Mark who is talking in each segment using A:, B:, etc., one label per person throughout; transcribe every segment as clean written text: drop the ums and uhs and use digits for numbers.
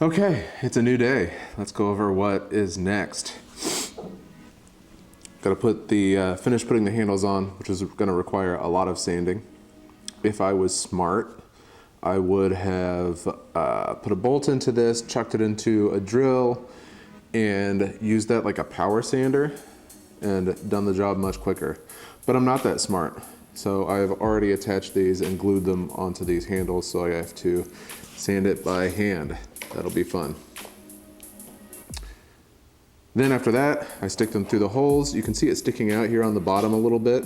A: Okay, it's a new day. Let's go over what is next. Got to put finish putting the handles on, which is going to require a lot of sanding. If I was smart, I would have put a bolt into this, chucked it into a drill, and used that like a power sander and done the job much quicker. But I'm not that smart. So I've already attached these and glued them onto these handles, so I have to sand it by hand. That'll be fun. Then after that, I stick them through the holes. You can see it sticking out here on the bottom a little bit.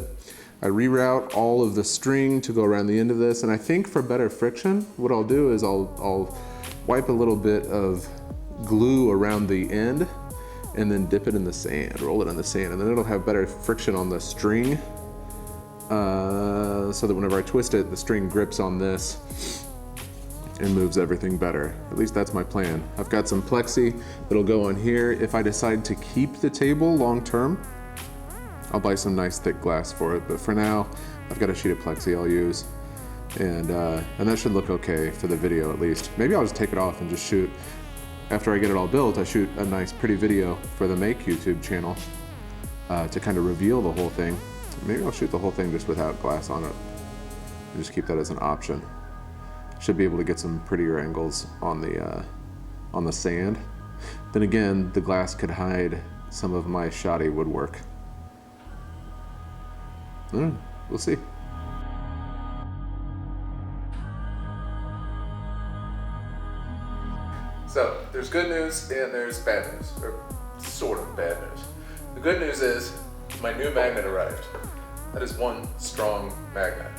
A: I reroute all of the string to go around the end of this, and I think for better friction, what I'll do is I'll wipe a little bit of glue around the end and then dip it in the sand, roll it in the sand, and then it'll have better friction on the string so that whenever I twist it, the string grips on this and moves everything better. At least that's my plan. I've got some plexi that'll go on here. If I decide to keep the table long term, I'll buy some nice thick glass for it. But for now, I've got a sheet of plexi I'll use. And that should look okay for the video at least. Maybe I'll just take it off and just shoot. After I get it all built, I shoot a nice pretty video for the Make YouTube channel to kind of reveal the whole thing. Maybe I'll shoot the whole thing just without glass on it. And just keep that as an option. Should be able to get some prettier angles on the sand. Then again, the glass could hide some of my shoddy woodwork. We'll see. So there's good news and there's bad news, or sort of bad news. The good news is my new magnet arrived. That is one strong magnet.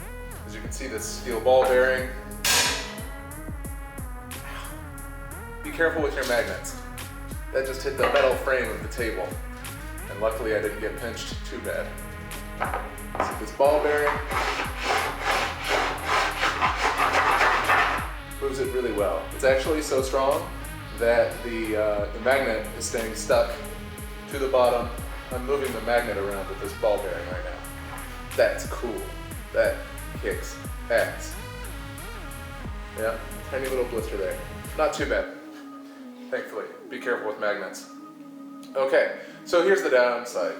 A: As you can see, this steel ball bearing. Be careful with your magnets. That just hit the metal frame of the table. And luckily I didn't get pinched too bad. See this ball bearing? Moves it really well. It's actually so strong that the magnet is staying stuck to the bottom. I'm moving the magnet around with this ball bearing right now. That's cool. That kicks ass. Yeah, tiny little blister there. Not too bad. Thankfully, be careful with magnets. Okay, so here's the downside,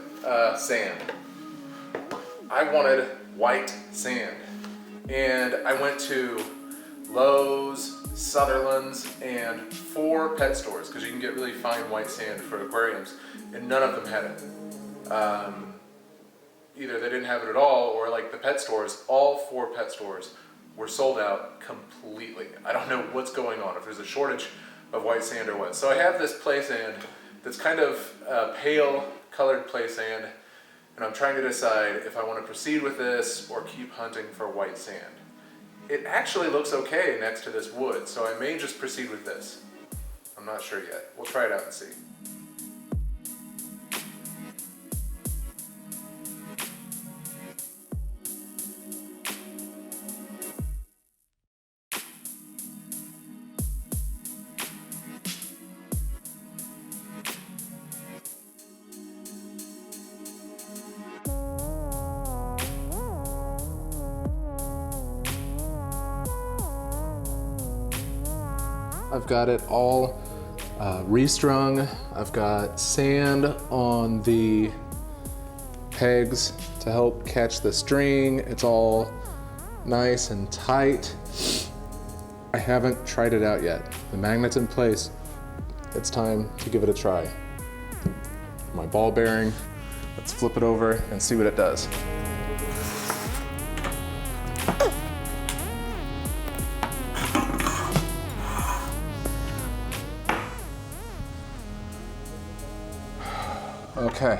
A: sand. I wanted white sand, and I went to Lowe's, Sutherland's, and 4 pet stores, because you can get really fine white sand for aquariums, and none of them had it. Either they didn't have it at all, or like the pet stores, all 4 pet stores were sold out completely. I don't know what's going on, if there's a shortage of white sand or what. So I have this play sand that's kind of pale colored play sand, and I'm trying to decide if I want to proceed with this or keep hunting for white sand. It actually looks okay next to this wood, so I may just proceed with this. I'm not sure yet. We'll try it out and see. I've got it all restrung. I've got sand on the pegs to help catch the string. It's all nice and tight. I haven't tried it out yet. The magnet's in place. It's time to give it a try. My ball bearing, let's flip it over and see what it does. Okay.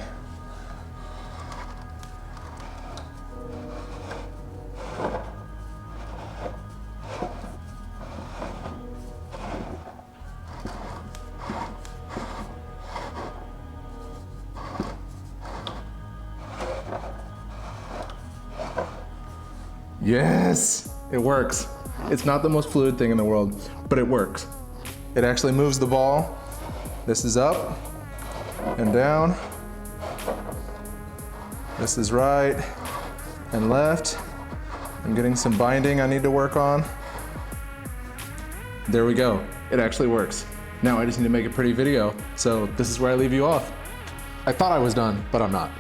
A: Yes, it works. It's not the most fluid thing in the world, but it works. It actually moves the ball. This is up and down. This is right and left. I'm getting some binding I need to work on. There we go. It actually works. Now I just need to make a pretty video. So this is where I leave you off. I thought I was done, but I'm not.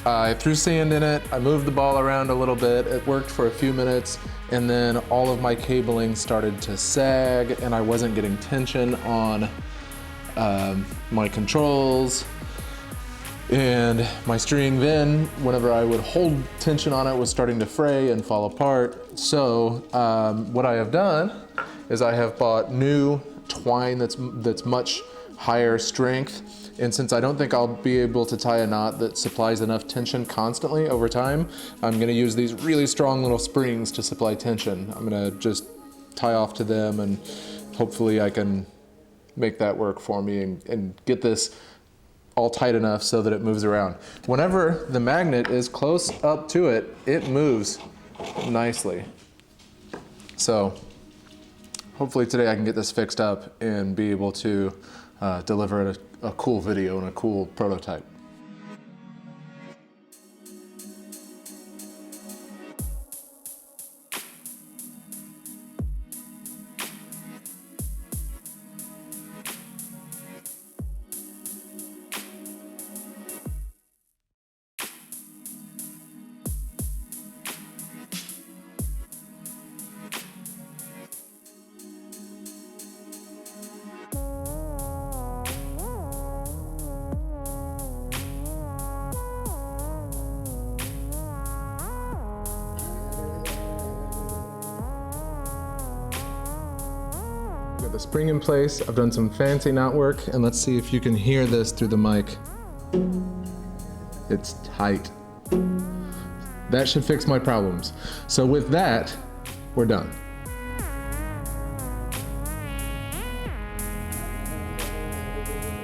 A: I threw sand in it, I moved the ball around a little bit, it worked for a few minutes, and then all of my cabling started to sag and I wasn't getting tension on my controls. And my string then, whenever I would hold tension on it, was starting to fray and fall apart. So what I have done is I have bought new twine that's much higher strength. And since I don't think I'll be able to tie a knot that supplies enough tension constantly over time, I'm gonna use these really strong little springs to supply tension. I'm gonna just tie off to them and hopefully I can make that work for me and get this all tight enough so that it moves around. Whenever the magnet is close up to it, it moves nicely. So hopefully today I can get this fixed up and be able to deliver a cool video and a cool prototype. Got the spring in place, I've done some fancy knot work, and let's see if you can hear this through the mic. It's tight. That should fix my problems. So with that, we're done.